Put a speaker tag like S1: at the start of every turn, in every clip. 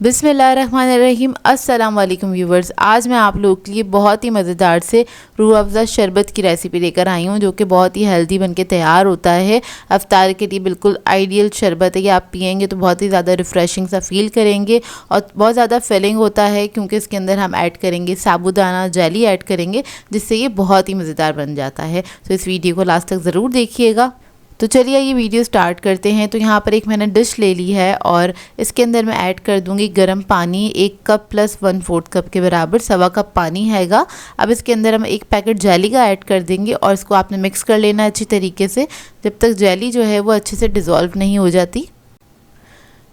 S1: बिस्मिल्लाहिर्रहमानिर्रहीम। अस्सलाम वालेकुम व्यूवर्स। आज मैं आप लोगों के लिए बहुत ही मज़ेदार से रूह अफ़ज़ा शरबत की रेसिपी लेकर आई हूँ, जो कि बहुत ही हेल्दी बनके तैयार होता है। अफ्तार के लिए बिल्कुल आइडियल शरबत है। ये आप पियेंगे तो बहुत ही ज़्यादा रिफ़्रेशिंग सा फ़ील करेंगे और बहुत ज़्यादा फिलिंग होता है, क्योंकि इसके अंदर हम ऐड करेंगे साबूदाना जेली ऐड करेंगे, जिससे ये बहुत ही मज़ेदार बन जाता है। तो इस वीडियो को लास्ट तक ज़रूर देखिएगा। तो चलिए ये वीडियो स्टार्ट करते हैं। तो यहाँ पर एक मैंने डिश ले ली है और इसके अंदर मैं ऐड कर दूँगी गर्म पानी। 1 कप प्लस 1/4 कप के बराबर 1/4 कप पानी हैगा। अब इसके अंदर हम 1 पैकेट जेली का ऐड कर देंगे और इसको आपने मिक्स कर लेना है अच्छी तरीके से, जब तक जेली जो है वो अच्छे से डिज़ोल्व नहीं हो जाती।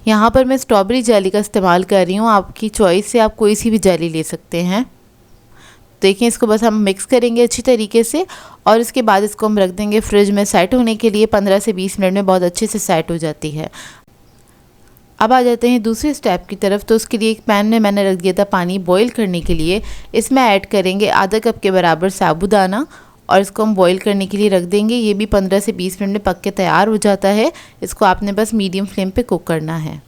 S1: यहाँ पर मैं स्ट्रॉबेरी जेली का इस्तेमाल कर रही हूँ, आपकी चॉइस से आप कोई सी भी जेली ले सकते हैं। देखिए इसको बस हम मिक्स करेंगे अच्छी तरीके से और इसके बाद इसको हम रख देंगे फ्रिज में सेट होने के लिए। 15 से 20 मिनट में बहुत अच्छे से सेट हो जाती है। अब आ जाते हैं दूसरे स्टेप की तरफ। तो उसके लिए एक पैन में मैंने रख दिया था पानी बॉईल करने के लिए। इसमें ऐड करेंगे आधा कप के बराबर साबूदाना और इसको हम बॉईल करने के लिए रख देंगे। ये भी 15 से 20 मिनट में पक के तैयार हो जाता है। इसको आपने बस मीडियम फ्लेम पे कुक करना है।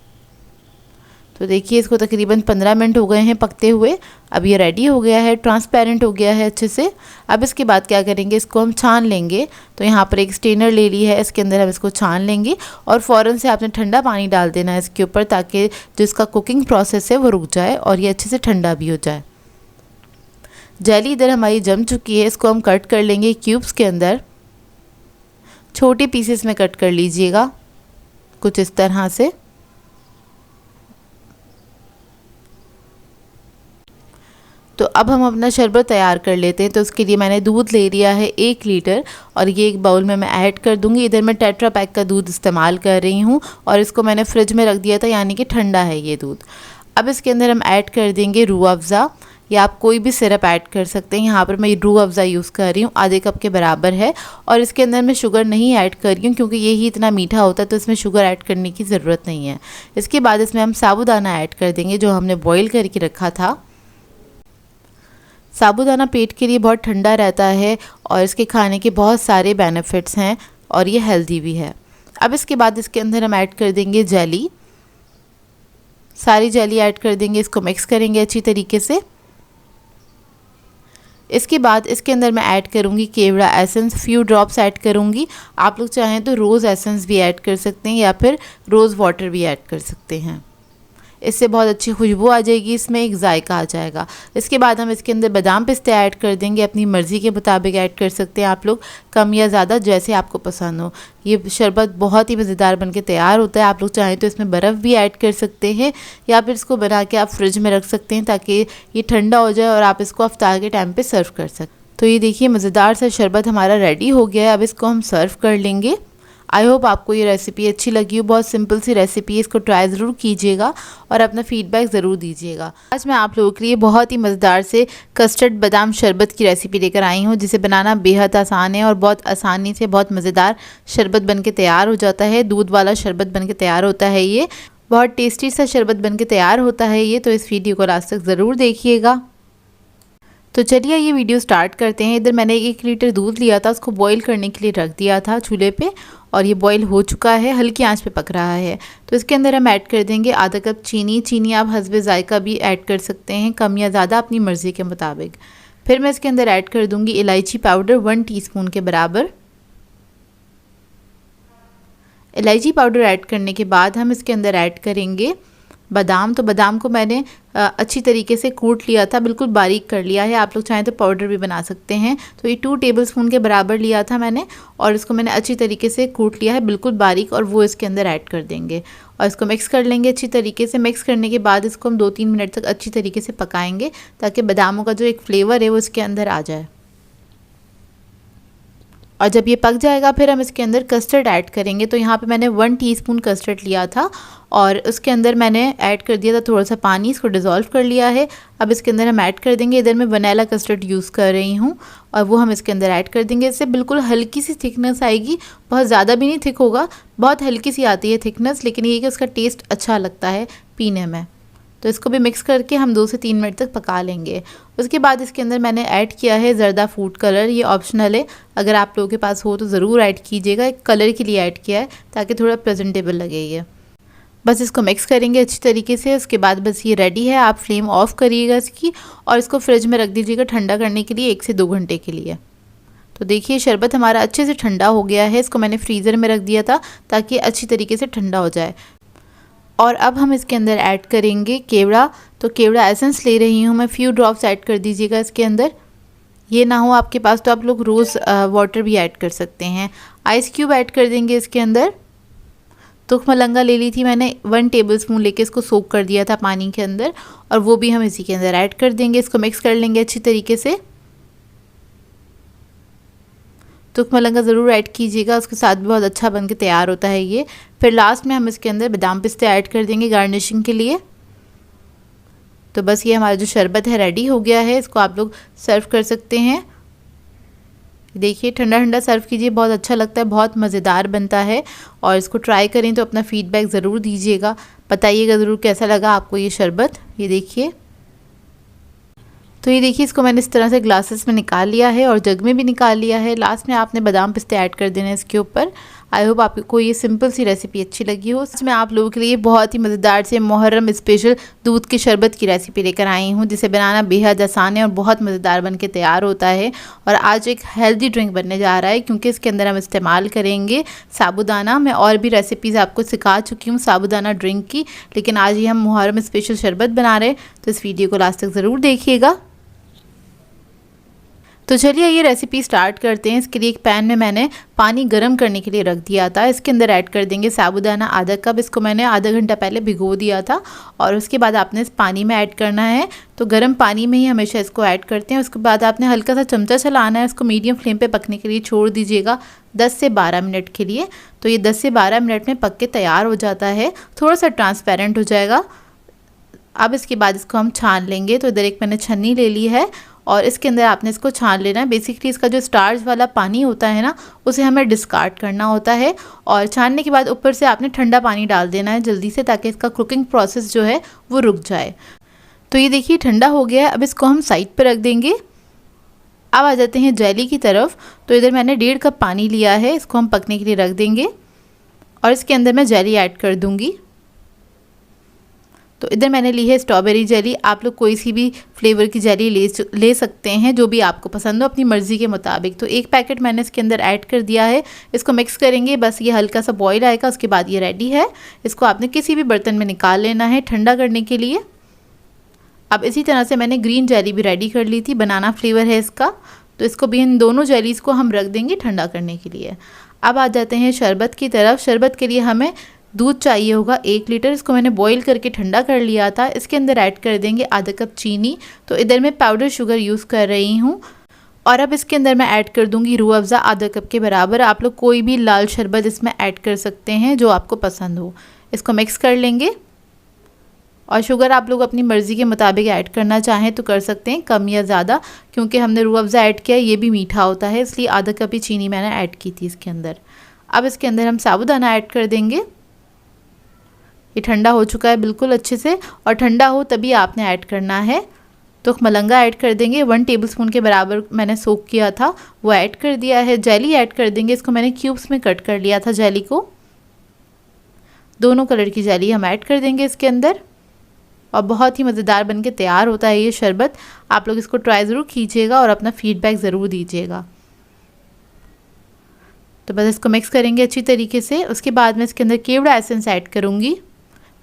S1: तो देखिए इसको तकरीबन 15 मिनट हो गए हैं पकते हुए। अब ये रेडी हो गया है, ट्रांसपेरेंट हो गया है अच्छे से। अब इसके बाद क्या करेंगे, इसको हम छान लेंगे। तो यहाँ पर एक स्ट्रेनर ले ली है, इसके अंदर हम इसको छान लेंगे और फ़ौरन से आपने ठंडा पानी डाल देना है इसके ऊपर, ताकि जो इसका कुकिंग प्रोसेस है वो रुक जाए और ये अच्छे से ठंडा भी हो जाए। जेली इधर हमारी जम चुकी है। इसको हम कट कर लेंगे क्यूब्स के अंदर। छोटे पीसेस में कट कर लीजिएगा कुछ इस तरह से। तो अब हम अपना शरबत तैयार कर लेते हैं। तो उसके लिए मैंने दूध ले लिया है 1 लीटर और ये एक बाउल में मैं ऐड कर दूंगी। इधर मैं टेट्रा पैक का दूध इस्तेमाल कर रही हूँ और इसको मैंने फ्रिज में रख दिया था, यानी कि ठंडा है ये दूध। अब इसके अंदर हम ऐड कर देंगे रूह अफ़ज़ा, या आप कोई भी सिरप ऐड कर सकते हैं। यहाँ पर मैं रूह अफ़ज़ा यूज़ कर रही हूँ, आधे कप के बराबर है। और इसके अंदर मैं शुगर नहीं ऐड कर रही हूँ, क्योंकि यही इतना मीठा होता है, तो इसमें शुगर ऐड करने की ज़रूरत नहीं है। इसके बाद इसमें हम साबूदाना ऐड कर देंगे जो हमने बॉयल करके रखा था। साबूदाना पेट के लिए बहुत ठंडा रहता है और इसके खाने के बहुत सारे बेनिफिट्स हैं और ये हेल्दी भी है। अब इसके बाद इसके अंदर हम ऐड कर देंगे जेली। सारी जेली ऐड कर देंगे, इसको मिक्स करेंगे अच्छी तरीके से। इसके बाद इसके अंदर मैं ऐड करूँगी केवड़ा एसेंस, फ्यू ड्रॉप्स ऐड करूँगी। आप लोग चाहें तो रोज़ एसेंस भी ऐड कर सकते हैं या फिर रोज़ वाटर भी ऐड कर सकते हैं। इससे बहुत अच्छी खुशबू आ जाएगी, इसमें एक जायका आ जाएगा। इसके बाद हम इसके अंदर बादाम पिस्ते ऐड कर देंगे। अपनी मर्ज़ी के मुताबिक ऐड कर सकते हैं आप लोग, कम या ज़्यादा जैसे आपको पसंद हो। ये शरबत बहुत ही मज़ेदार बनके तैयार होता है। आप लोग चाहें तो इसमें बर्फ़ भी ऐड कर सकते हैं या फिर इसको बना के आप फ्रिज में रख सकते हैं, ताकि ये ठंडा हो जाए और आप इसको अफ्तार के टाइम पर सर्व कर सकते। तो ये देखिए मज़ेदार सा शरबत हमारा रेडी हो गया है। अब इसको हम सर्व कर लेंगे। आई होप आपको ये रेसिपी अच्छी लगी हो। बहुत सिंपल सी रेसिपी है, इसको ट्राई ज़रूर कीजिएगा और अपना फीडबैक ज़रूर दीजिएगा। आज मैं आप लोगों के लिए बहुत ही मज़ेदार से कस्टर्ड बादाम शरबत की रेसिपी लेकर आई हूँ, जिसे बनाना बेहद आसान है और बहुत आसानी से बहुत मज़ेदार शरबत बनके तैयार हो जाता है। दूध वाला शरबत बनके तैयार होता है। ये बहुत टेस्टी सा शरबत बनके तैयार होता है ये। तो इस वीडियो को लास्ट तक ज़रूर देखिएगा। तो चलिए ये वीडियो स्टार्ट करते हैं। इधर मैंने 1 लीटर दूध लिया था, उसको बॉईल करने के लिए रख दिया था चूल्हे पे और ये बॉईल हो चुका है, हल्की आंच पे पक रहा है। तो इसके अंदर हम ऐड कर देंगे आधा कप चीनी। चीनी आप हस्बे जायका भी ऐड कर सकते हैं, कम या ज़्यादा अपनी मर्ज़ी के मुताबिक। फिर मैं इसके अंदर ऐड कर दूँगी इलायची पाउडर 1 टीस्पून के बराबर। इलायची पाउडर ऐड करने के बाद हम इसके अंदर ऐड करेंगे बादाम। तो बादाम को मैंने अच्छी तरीके से कूट लिया था, बिल्कुल बारीक कर लिया है। आप लोग चाहें तो पाउडर भी बना सकते हैं। तो ये 2 टेबलस्पून के बराबर लिया था मैंने और इसको मैंने अच्छी तरीके से कूट लिया है, बिल्कुल बारीक, और वो इसके अंदर ऐड कर देंगे और इसको मिक्स कर लेंगे अच्छी तरीके से। मिक्स करने के बाद इसको हम 2-3 मिनट तक अच्छी तरीके से पकाएंगे, ताकि बादामों का जो एक फ्लेवर है वो इसके अंदर आ जाए। और जब ये पक जाएगा फिर हम इसके अंदर कस्टर्ड ऐड करेंगे। तो यहाँ पे मैंने 1 टीस्पून कस्टर्ड लिया था और उसके अंदर मैंने ऐड कर दिया था थोड़ा सा पानी, इसको डिज़ोल्व कर लिया है। अब इसके अंदर हम ऐड कर देंगे, इधर मैं वनीला कस्टर्ड यूज़ कर रही हूँ और वो हम इसके अंदर ऐड कर देंगे। इससे बिल्कुल हल्की सी थिकनेस आएगी, बहुत ज़्यादा भी नहीं थिक होगा, बहुत हल्की सी आती है थिकनेस, लेकिन ये कि उसका टेस्ट अच्छा लगता है पीने में। तो इसको भी मिक्स करके हम 2 से 3 मिनट तक पका लेंगे। उसके बाद इसके अंदर मैंने ऐड किया है ज़रदा फूड कलर। ये ऑप्शनल है, अगर आप लोगों के पास हो तो ज़रूर ऐड कीजिएगा। एक कलर के लिए ऐड किया है ताकि थोड़ा प्रेजेंटेबल लगे ये। बस इसको मिक्स करेंगे अच्छी तरीके से। उसके बाद बस ये रेडी है। आप फ्लेम ऑफ करिएगा इसकी और इसको फ्रिज में रख दीजिएगा ठंडा करने के लिए 1 से 2 घंटे के लिए। तो देखिए शरबत हमारा अच्छे से ठंडा हो गया है। इसको मैंने फ्रीज़र में रख दिया था ताकि अच्छी तरीके से ठंडा हो जाए। और अब हम इसके अंदर ऐड करेंगे केवड़ा। तो केवड़ा एसेंस ले रही हूँ मैं, फ्यू ड्रॉप्स ऐड कर दीजिएगा इसके अंदर। ये ना हो आपके पास तो आप लोग रोज़ वाटर भी ऐड कर सकते हैं। आइस क्यूब ऐड कर देंगे इसके अंदर। तुख मलंगा ले ली थी मैंने, 1 टेबलस्पून लेके इसको सोक कर दिया था पानी के अंदर और वो भी हम इसी के अंदर ऐड कर देंगे। इसको मिक्स कर लेंगे अच्छी तरीके से। तुख मलंगा ज़रूर ऐड कीजिएगा, उसके साथ भी बहुत अच्छा बन के तैयार होता है ये। फिर लास्ट में हम इसके अंदर बादाम पिस्ते ऐड कर देंगे गार्निशिंग के लिए। तो बस ये हमारा जो शरबत है रेडी हो गया है। इसको आप लोग सर्व कर सकते हैं। देखिए ठंडा ठंडा सर्व कीजिए, बहुत अच्छा लगता है, बहुत मज़ेदार बनता है। और इसको ट्राई करें तो अपना फीडबैक ज़रूर दीजिएगा, बताइएगा ज़रूर कैसा लगा आपको ये शरबत। ये देखिए, तो ये देखिए इसको मैंने इस तरह से ग्लासेस में निकाल लिया है और जग में भी निकाल लिया है। लास्ट में आपने बादाम पिस्ते ऐड कर देना है इसके ऊपर। आई होप आपको ये सिंपल सी रेसिपी अच्छी लगी हो। मैं आप लोगों के लिए बहुत ही मज़ेदार से मुहर्रम स्पेशल दूध के शरबत की रेसिपी लेकर आई हूँ, जिसे बनाना बेहद आसान है और बहुत मज़ेदार बन के तैयार होता है। और आज एक हेल्दी ड्रिंक बनने जा रहा है क्योंकि इसके अंदर हम इस्तेमाल करेंगे साबूदाना। मैं और भी रेसिपीज़ आपको सिखा चुकी हूँ साबूदाना ड्रिंक की, लेकिन आज ही हम मुहर्रम स्पेशल शरबत बना रहे हैं। तो इस वीडियो को लास्ट तक ज़रूर देखिएगा। तो चलिए ये रेसिपी स्टार्ट करते हैं। इसके लिए एक पैन में मैंने पानी गर्म करने के लिए रख दिया था। इसके अंदर ऐड कर देंगे साबूदाना आधा कप। इसको मैंने आधा घंटा पहले भिगो दिया था और उसके बाद आपने इस पानी में ऐड करना है। तो गर्म पानी में ही हमेशा इसको ऐड करते हैं। उसके बाद आपने हल्का सा चमचा चलाना है, इसको मीडियम फ्लेम पे पकने के लिए छोड़ दीजिएगा 10 से 12 मिनट के लिए। तो ये 10 से 12 मिनट में पक के तैयार हो जाता है, थोड़ा सा ट्रांसपेरेंट हो जाएगा। अब इसके बाद इसको हम छान लेंगे। तो इधर एक मैंने छन्नी ले ली है और इसके अंदर आपने इसको छान लेना है। बेसिकली इसका जो स्टार्च वाला पानी होता है ना, उसे हमें डिस्कार्ड करना होता है। और छानने के बाद ऊपर से आपने ठंडा पानी डाल देना है जल्दी से, ताकि इसका कुकिंग प्रोसेस जो है वो रुक जाए। तो ये देखिए ठंडा हो गया है। अब इसको हम साइड पर रख देंगे। अब आ जाते हैं जेली की तरफ। तो इधर मैंने 1.5 कप पानी लिया है, इसको हम पकने के लिए रख देंगे और इसके अंदर मैं जेली ऐड कर दूँगी। तो इधर मैंने ली है स्ट्रॉबेरी जेली। आप लोग कोई सी भी फ्लेवर की जेली ले सकते हैं, जो भी आपको पसंद हो अपनी मर्ज़ी के मुताबिक। तो 1 पैकेट मैंने इसके अंदर ऐड कर दिया है। इसको मिक्स करेंगे, बस ये हल्का सा बॉईल आएगा, उसके बाद ये रेडी है। इसको आपने किसी भी बर्तन में निकाल लेना है ठंडा करने के लिए। अब इसी तरह से मैंने ग्रीन जेली भी रेडी कर ली थी, बनाना फ्लेवर है इसका। तो इसको भी, इन दोनों जेलीज़ को हम रख देंगे ठंडा करने के लिए। अब आ जाते हैं शरबत की तरफ। शरबत के लिए हमें दूध चाहिए होगा 1 लीटर। इसको मैंने बॉईल करके ठंडा कर लिया था। इसके अंदर ऐड कर देंगे आधा कप चीनी। तो इधर मैं पाउडर शुगर यूज़ कर रही हूँ। और अब इसके अंदर मैं ऐड कर दूँगी रूह अफ़ज़ा आधा कप के बराबर। आप लोग कोई भी लाल शरबत इसमें ऐड कर सकते हैं जो आपको पसंद हो। इसको मिक्स कर लेंगे और शुगर आप लोग अपनी मर्ज़ी के मुताबिक ऐड करना चाहें तो कर सकते हैं, कम या ज़्यादा, क्योंकि हमने रूह अफ़ज़ा ऐड किया, ये भी मीठा होता है, इसलिए आधा कप ही चीनी मैंने ऐड की थी इसके अंदर। अब इसके अंदर हम साबूदाना ऐड कर देंगे। ये ठंडा हो चुका है बिल्कुल अच्छे से, और ठंडा हो तभी आपने ऐड करना है। तो मलंगा ऐड कर देंगे, 1 टेबलस्पून के बराबर मैंने सोक किया था, वो ऐड कर दिया है। जेली ऐड कर देंगे, इसको मैंने क्यूब्स में कट कर लिया था जेली को। दोनों कलर की जेली हम ऐड कर देंगे इसके अंदर और बहुत ही मज़ेदार बन के तैयार होता है ये शरबत। आप लोग इसको ट्राई ज़रूर कीजिएगा और अपना फीडबैक ज़रूर दीजिएगा। तो बस इसको मिक्स करेंगे अच्छी तरीके से। उसके बाद मैं इसके अंदर केवड़ा एसेंस ऐड करूँगी,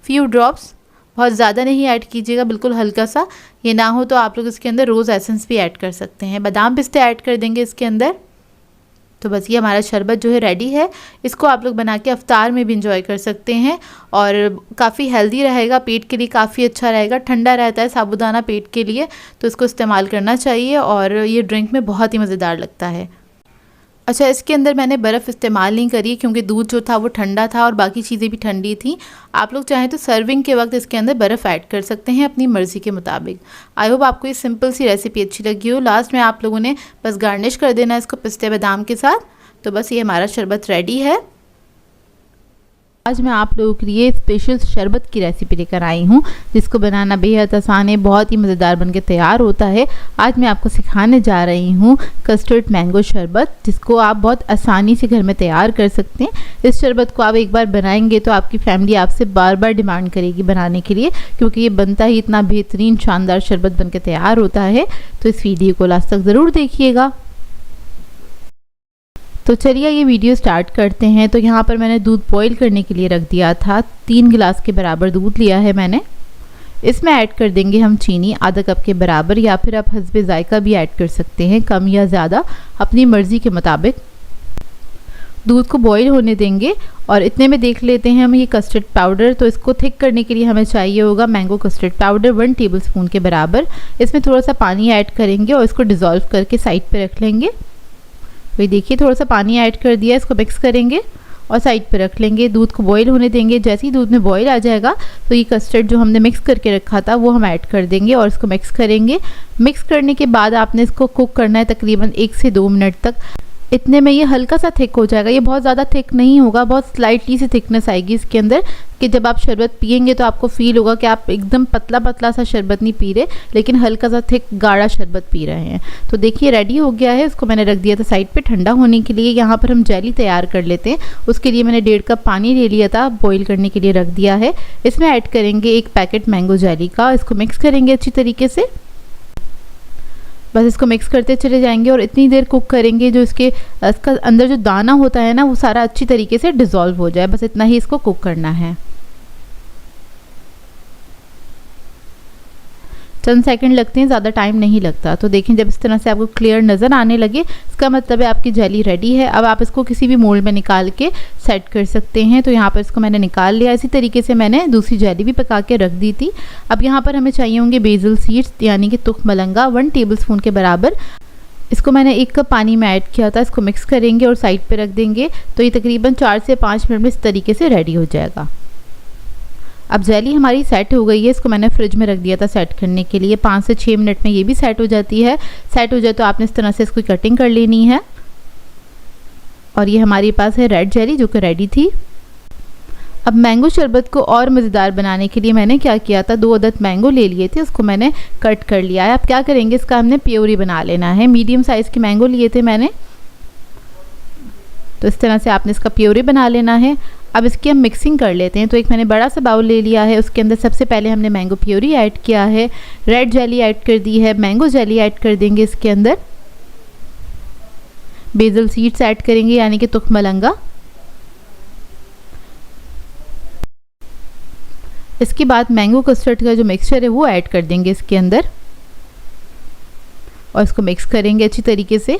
S1: फ्यू ड्रॉप्स, बहुत ज़्यादा नहीं ऐड कीजिएगा, बिल्कुल हल्का सा। ये ना हो तो आप लोग इसके अंदर रोज़ एसेंस भी ऐड कर सकते हैं। बादाम पिस्ते ऐड कर देंगे इसके अंदर। तो बस ये हमारा शरबत जो है रेडी है। इसको आप लोग बना के अफ्तार में भी इंजॉय कर सकते हैं और काफ़ी हेल्दी रहेगा, पेट के लिए काफ़ी अच्छा रहेगा। ठंडा रहता है साबूदाना पेट के लिए, तो इसको इस्तेमाल करना चाहिए और ये ड्रिंक में बहुत ही मज़ेदार लगता है। अच्छा, इसके अंदर मैंने बर्फ़ इस्तेमाल नहीं करी क्योंकि दूध जो था वो ठंडा था और बाकी चीज़ें भी ठंडी थी। आप लोग चाहें तो सर्विंग के वक्त इसके अंदर बर्फ़ ऐड कर सकते हैं अपनी मर्ज़ी के मुताबिक। आई होप आपको ये सिंपल सी रेसिपी अच्छी लगी हो। लास्ट में आप लोगों ने बस गार्निश कर देना इसको पिस्ते बादाम के साथ। तो बस ये हमारा शरबत रेडी है। आज मैं आप लोगों के लिए स्पेशल शरबत की रेसिपी लेकर आई हूँ जिसको बनाना बेहद आसान है, बहुत ही मज़ेदार बनके तैयार होता है। आज मैं आपको सिखाने जा रही हूँ कस्टर्ड मैंगो शरबत, जिसको आप बहुत आसानी से घर में तैयार कर सकते हैं। इस शरबत को आप एक बार बनाएंगे तो आपकी फैमिली आपसे बार बार डिमांड करेगी बनाने के लिए, क्योंकि ये बनता ही इतना बेहतरीन शानदार शरबत बनके तैयार होता है। तो इस वीडियो को लास्ट तक ज़रूर देखिएगा। तो चलिए ये वीडियो स्टार्ट करते हैं। तो यहाँ पर मैंने दूध बॉईल करने के लिए रख दिया था। 3 गिलास के बराबर दूध लिया है मैंने। इसमें ऐड कर देंगे हम चीनी आधा कप के बराबर, या फिर आप हस्बे जायका भी ऐड कर सकते हैं, कम या ज़्यादा अपनी मर्ज़ी के मुताबिक। दूध को बॉईल होने देंगे और इतने में देख लेते हैं हम ये कस्टर्ड पाउडर। तो इसको थिक करने के लिए हमें चाहिए होगा मैंगो कस्टर्ड पाउडर 1 टेबलस्पून के बराबर। इसमें थोड़ा सा पानी ऐड करेंगे और इसको डिज़ोल्व करके साइड पे रख लेंगे। वही देखिए थोड़ा सा पानी ऐड कर दिया, इसको मिक्स करेंगे और साइड पे रख लेंगे। दूध को बॉईल होने देंगे। जैसे ही दूध में बॉईल आ जाएगा तो ये कस्टर्ड जो हमने मिक्स करके रखा था वो हम ऐड कर देंगे और इसको मिक्स करेंगे। मिक्स करने के बाद आपने इसको कुक करना है तकरीबन 1 से 2 मिनट तक। इतने में ये हल्का सा थिक हो जाएगा। ये बहुत ज़्यादा थिक नहीं होगा, बहुत स्लाइटली सी थिकनेस आएगी इसके अंदर, कि जब आप शरबत पियेंगे तो आपको फील होगा कि आप एकदम पतला पतला सा शरबत नहीं पी रहे, लेकिन हल्का सा थिक गाढ़ा शरबत पी रहे हैं। तो देखिए रेडी हो गया है। इसको मैंने रख दिया था साइड पे ठंडा होने के लिए। यहाँ पर हम जेली तैयार कर लेते हैं। उसके लिए मैंने 1.5 कप पानी ले लिया था, बॉईल करने के लिए रख दिया है। इसमें ऐड करेंगे 1 पैकेट मैंगो जेली का। इसको मिक्स करेंगे अच्छी तरीके से। बस इसको मिक्स करते चले जाएंगे और इतनी देर कुक करेंगे जो इसका अंदर जो दाना होता है ना वो सारा अच्छी तरीके से डिज़ोल्व हो जाए। बस इतना ही इसको कुक करना है। चंद सेकंड लगते हैं, ज़्यादा टाइम नहीं लगता। तो देखें जब इस तरह से आपको क्लियर नज़र आने लगे, इसका मतलब है आपकी जेली रेडी है। अब आप इसको किसी भी मोल्ड में निकाल के सेट कर सकते हैं। तो यहाँ पर इसको मैंने निकाल लिया। इसी तरीके से मैंने दूसरी जेली भी पका के रख दी थी। अब यहाँ पर हमें चाहिए होंगे बेसिल सीड्स, यानी कि तुख मलंगा 1 टेबलस्पून के बराबर। इसको मैंने 1 कप पानी में ऐड किया था। इसको मिक्स करेंगे और साइड पर रख देंगे। तो ये तकरीबन 4 से 5 मिनट में इस तरीके से रेडी हो जाएगा। अब जेली हमारी सेट हो गई है। इसको मैंने फ्रिज में रख दिया था सेट करने के लिए। 5 से 6 मिनट में ये भी सेट हो जाती है। सेट हो जाए तो आपने इस तरह से इसको कटिंग कर लेनी है। और ये हमारे पास है रेड जेली जो कि रेडी थी। अब मैंगो शरबत को और मज़ेदार बनाने के लिए मैंने क्या किया था, 2 अदद मैंगो ले लिए थे, उसको मैंने कट कर लिया है। अब क्या करेंगे, इसका हमने प्योरी बना लेना है। मीडियम साइज़ के मैंगो लिए थे मैंने, तो इस तरह से आपने इसका प्योरी बना लेना है। अब इसकी हम मिक्सिंग कर लेते हैं। तो एक मैंने बड़ा सा बाउल ले लिया है। उसके अंदर सबसे पहले हमने मैंगो प्योरी ऐड किया है, रेड जेली ऐड कर दी है, मैंगो जेली ऐड कर देंगे इसके अंदर, बेसिल सीड्स ऐड करेंगे यानी कि तुख मलंगा। इसके बाद मैंगो कस्टर्ड का जो मिक्सचर है वो ऐड कर देंगे इसके अंदर और इसको मिक्स करेंगे अच्छी तरीके से।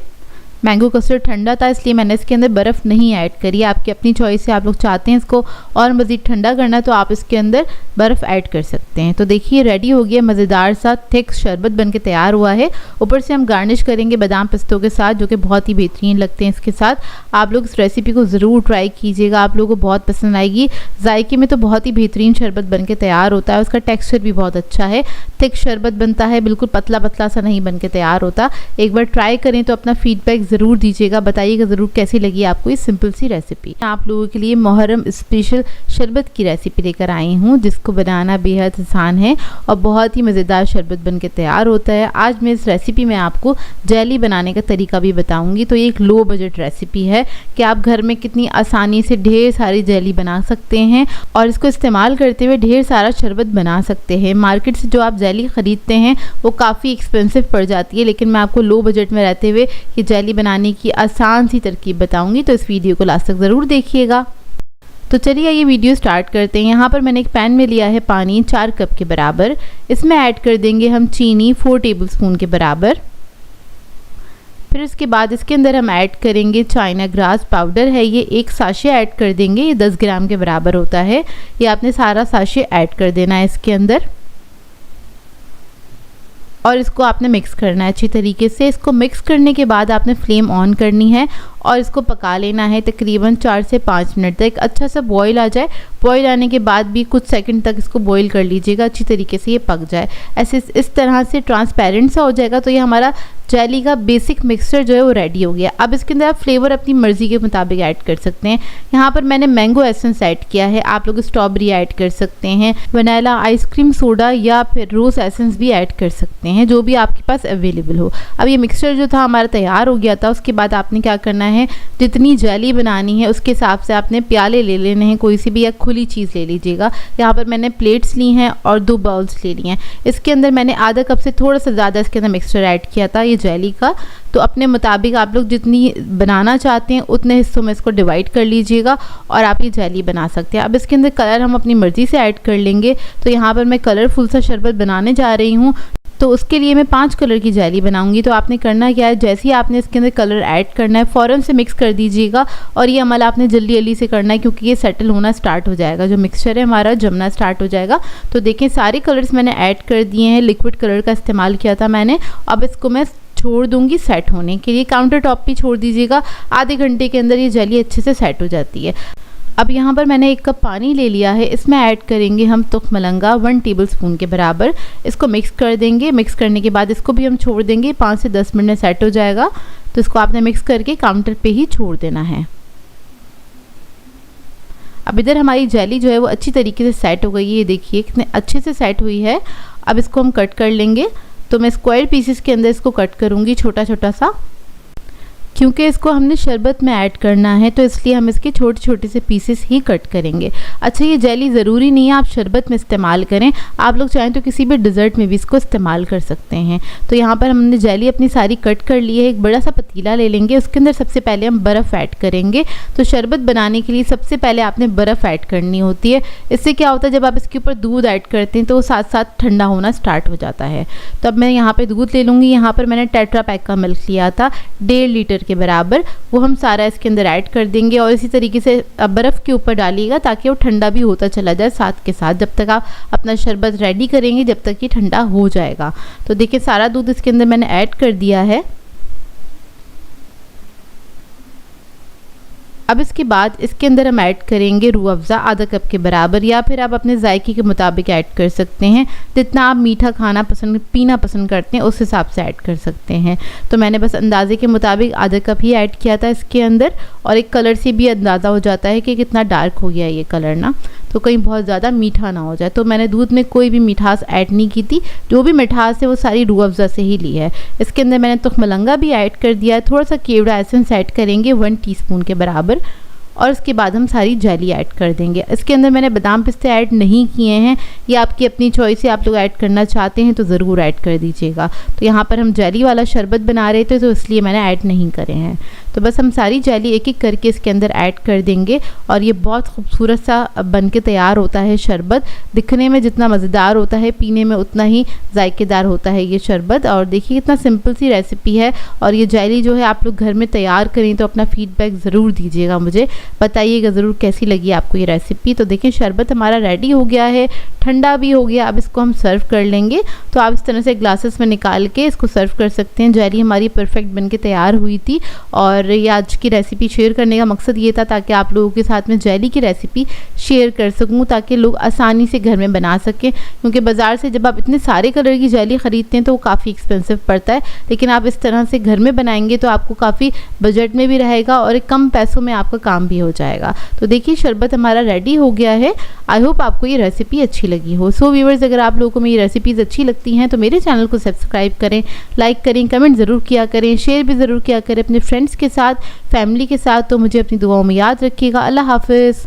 S1: मैंगो कस्टर्ड ठंडा था इसलिए मैंने इसके अंदर बर्फ़ नहीं ऐड करी। आपकी अपनी चॉइस है, आप लोग चाहते हैं इसको और मज़ीद ठंडा करना तो आप इसके अंदर बर्फ़ ऐड कर सकते हैं। तो देखिए रेडी हो गया मज़ेदार सा थिक शरबत बनके तैयार हुआ है। ऊपर से हम गार्निश करेंगे बादाम पिस्तों के साथ, जो कि बहुत ही बेहतरीन लगते हैं इसके साथ। आप लोग इस रेसिपी को ज़रूर ट्राई कीजिएगा, आप लोगों को बहुत पसंद आएगी। जायके में तो बहुत ही बेहतरीन शरबत बनके तैयार होता है। उसका टेक्स्चर भी बहुत अच्छा है, थिक शरबत बनता है, बिल्कुल पतला पतला सा नहीं बनके तैयार होता। एक बार ट्राई करें तो अपना फीडबैक ज़रूर दीजिएगा, बताइएगा ज़रूर कैसी लगी आपको इस सिंपल सी रेसिपी। आप लोगों के लिए मुहर्रम स्पेशल शरबत की रेसिपी लेकर आई हूँ, जिसको बनाना बेहद आसान है और बहुत ही मज़ेदार शरबत बनके तैयार होता है। आज मैं इस रेसिपी में आपको जेली बनाने का तरीका भी बताऊँगी। तो ये एक लो बजट रेसिपी है कि आप घर में कितनी आसानी से ढेर सारी जेली बना सकते हैं और इसको इस्तेमाल करते हुए ढेर सारा शरबत बना सकते हैं। मार्केट से जो आप जेली ख़रीदते हैं वो काफ़ी एक्सपेंसिव पड़ जाती है, लेकिन मैं आपको लो बजट में रहते हुए ये जेली बनाने की आसान सी तरकीब बताऊंगी। तो इस वीडियो को लास्ट तक ज़रूर देखिएगा। तो चलिए ये वीडियो स्टार्ट करते हैं। यहाँ पर मैंने एक पैन में लिया है पानी 4 कप के बराबर। इसमें ऐड कर देंगे हम चीनी 4 टेबलस्पून के बराबर। फिर इसके बाद इसके अंदर हम ऐड करेंगे चाइना ग्रास पाउडर है, ये 1 साशे ऐड कर देंगे। ये 10 ग्राम के बराबर होता है। ये आपने सारा साशे ऐड कर देना है इसके अंदर और इसको आपने मिक्स करना है अच्छी तरीके से। इसको मिक्स करने के बाद आपने फ्लेम ऑन करनी है और इसको पका लेना है तकरीबन 4 से 5 मिनट तक। अच्छा सा बॉईल आ जाए, बॉईल आने के बाद भी कुछ सेकंड तक इसको बॉईल कर लीजिएगा अच्छी तरीके से, ये पक जाए। ऐसे इस तरह से ट्रांसपेरेंट सा हो जाएगा तो ये हमारा जेली का बेसिक मिक्सचर जो है वो रेडी हो गया। अब इसके अंदर आप फ्लेवर अपनी मर्ज़ी के मुताबिक ऐड कर सकते हैं। यहाँ पर मैंने मैंगो एसेंस ऐड किया है, आप लोग स्ट्रॉबेरी ऐड कर सकते हैं, वनीला आइसक्रीम सोडा या फिर रोज़ एसेंस भी ऐड कर सकते हैं, जो भी आपके पास अवेलेबल हो। अब ये मिक्सचर जो था हमारा तैयार हो गया था। उसके बाद आपने क्या करना है, जितनी जेली बनानी है उसके हिसाब से आपने प्याले ले लेने हैं, कोई सी भी या खुली चीज़ ले लीजिएगा। यहाँ पर मैंने प्लेट्स ली हैं और 2 बाउल्स ले लिए हैं। इसके अंदर मैंने आधा कप से थोड़ा सा ज़्यादा इसके अंदर मिक्सचर ऐड किया था ये जेली का। तो अपने मुताबिक आप लोग जितनी बनाना चाहते हैं उतने हिस्सों में इसको डिवाइड कर लीजिएगा और आप ये जेली बना सकते हैं। अब इसके अंदर कलर हम अपनी मर्ज़ी से ऐड कर लेंगे। तो यहाँ पर मैं कलरफुल सा शरबत बनाने जा रही हूँ, तो उसके लिए मैं 5 कलर की जेली बनाऊंगी। तो आपने करना क्या है, जैसे ही आपने इसके अंदर कलर ऐड करना है फ़ौरन से मिक्स कर दीजिएगा और ये अमल आपने जल्दी जल्दी से करना है, क्योंकि ये सेटल होना स्टार्ट हो जाएगा, जो मिक्सचर है हमारा जमना स्टार्ट हो जाएगा। तो देखें सारे कलर्स मैंने ऐड कर दिए हैं, लिक्विड कलर का इस्तेमाल किया था मैंने। अब इसको मैं छोड़ दूंगी सेट होने के लिए, काउंटर टॉप पे छोड़ दीजिएगा। आधे घंटे के अंदर ये जेली अच्छे से सेट हो जाती है। अब यहाँ पर मैंने 1 कप पानी ले लिया है, इसमें ऐड करेंगे हम तुख मलंगा 1 टेबलस्पून के बराबर। इसको मिक्स कर देंगे। मिक्स करने के बाद इसको भी हम छोड़ देंगे, 5 से 10 मिनट में सेट हो जाएगा। तो इसको आपने मिक्स करके काउंटर पे ही छोड़ देना है। अब इधर हमारी जेली जो है वो अच्छी तरीके से सेट हो गई है, ये देखिए कितने अच्छे से सेट हुई है। अब इसको हम कट कर लेंगे। तो मैं स्क्वायर पीसेस के अंदर इसको कट करूँगी छोटा छोटा सा, क्योंकि इसको हमने शरबत में ऐड करना है, तो इसलिए हम इसके छोटे छोटे से पीसेस ही कट करेंगे। अच्छा, ये जेली ज़रूरी नहीं है आप शरबत में इस्तेमाल करें, आप लोग चाहें तो किसी भी डिज़र्ट में भी इसको इस्तेमाल कर सकते हैं। तो यहाँ पर हमने जेली अपनी सारी कट कर ली है। एक बड़ा सा पतीला ले लेंगे, उसके अंदर सबसे पहले हम बर्फ़ ऐड करेंगे। तो शरबत बनाने के लिए सबसे पहले आपने बर्फ़ ऐड करनी होती है। इससे क्या होता है, जब आप इसके ऊपर दूध ऐड करते हैं तो वो साथ साथ ठंडा होना स्टार्ट हो जाता है। तो अब मैं यहाँ पर दूध ले लूँगी। यहाँ पर मैंने टेट्रा पैक का मिल्क लिया था 1.5 लीटर के बराबर, वो हम सारा इसके अंदर ऐड कर देंगे। और इसी तरीके से बर्फ़ के ऊपर डालिएगा ताकि वो ठंडा भी होता चला जाए साथ के साथ, जब तक आप अपना शरबत रेडी करेंगे, जब तक ये ठंडा हो जाएगा। तो देखिए सारा दूध इसके अंदर मैंने ऐड कर दिया है। अब इसके बाद इसके अंदर हम ऐड करेंगे रूह अफ़ज़ा आधा कप के बराबर, या फिर आप अपने जायके के मुताबिक ऐड कर सकते हैं। जितना आप मीठा खाना पीना पसंद करते हैं उस हिसाब से ऐड कर सकते हैं। तो मैंने बस अंदाजे के मुताबिक आधा कप ही ऐड किया था इसके अंदर। और एक कलर से भी अंदाज़ा हो जाता है कि कितना डार्क हो गया ये कलर ना, तो कहीं बहुत ज़्यादा मीठा ना हो जाए। तो मैंने दूध में कोई भी मिठास ऐड नहीं की थी, जो भी मिठास है वो सारी रूह अफ़ज़ा से ही ली है। इसके अंदर मैंने तुख मलंगा भी ऐड कर दिया है। थोड़ा सा केवड़ा एसेंस ऐड करेंगे 1 टीस्पून के बराबर, और उसके बाद हम सारी जेली ऐड कर देंगे। इसके अंदर मैंने बादाम पिस्ते ऐड नहीं किए हैं, ये आपकी अपनी चॉइस है, आप लोग ऐड करना चाहते हैं तो ज़रूर ऐड कर दीजिएगा। तो यहाँ पर हम जेली वाला शरबत बना रहे थे तो इसलिए मैंने ऐड नहीं करे हैं। तो बस हम सारी जेली एक एक करके इसके अंदर ऐड कर देंगे और ये बहुत खूबसूरत सा बन के तैयार होता है शरबत। दिखने में जितना मज़ेदार होता है, पीने में उतना ही जायकेदार होता है ये शरबत। और देखिए कितना सिंपल सी रेसिपी है। और ये जेली जो है आप लोग घर में तैयार करें तो अपना फीडबैक ज़रूर दीजिएगा, मुझे बताइएगा ज़रूर कैसी लगी आपको ये रेसिपी। तो देखिए शरबत हमारा रेडी हो गया है, ठंडा भी हो गया। अब इसको हम सर्व कर लेंगे। तो आप इस तरह से ग्लासेस में निकाल के इसको सर्व कर सकते हैं। जेली हमारी परफेक्ट बन के तैयार हुई थी और ये आज की रेसिपी शेयर करने का मकसद ये था ताकि आप लोगों के साथ में जेली की रेसिपी शेयर कर सकूं, ताकि लोग आसानी से घर में बना सकें। क्योंकि बाज़ार से जब आप इतने सारे कलर की जेली ख़रीदते हैं तो वो काफ़ी एक्सपेंसिव पड़ता है, लेकिन आप इस तरह से घर में बनाएंगे तो आपको काफ़ी बजट में भी रहेगा और कम पैसों में आपका काम भी हो जाएगा। तो देखिए शरबत हमारा रेडी हो गया है। आई होप आपको ये रेसिपी अच्छी लगी हो। सो व्यूअर्स, अगर आप लोगों को मेरी रेसिपीज़ अच्छी लगती हैं तो मेरे चैनल को सब्सक्राइब करें, लाइक करें, कमेंट ज़रूर किया करें, शेयर भी ज़रूर किया करें अपने फ्रेंड्स के साथ, फैमिली के साथ। तो मुझे अपनी दुआओं में याद रखिएगा। अल्लाह हाफ़िज़।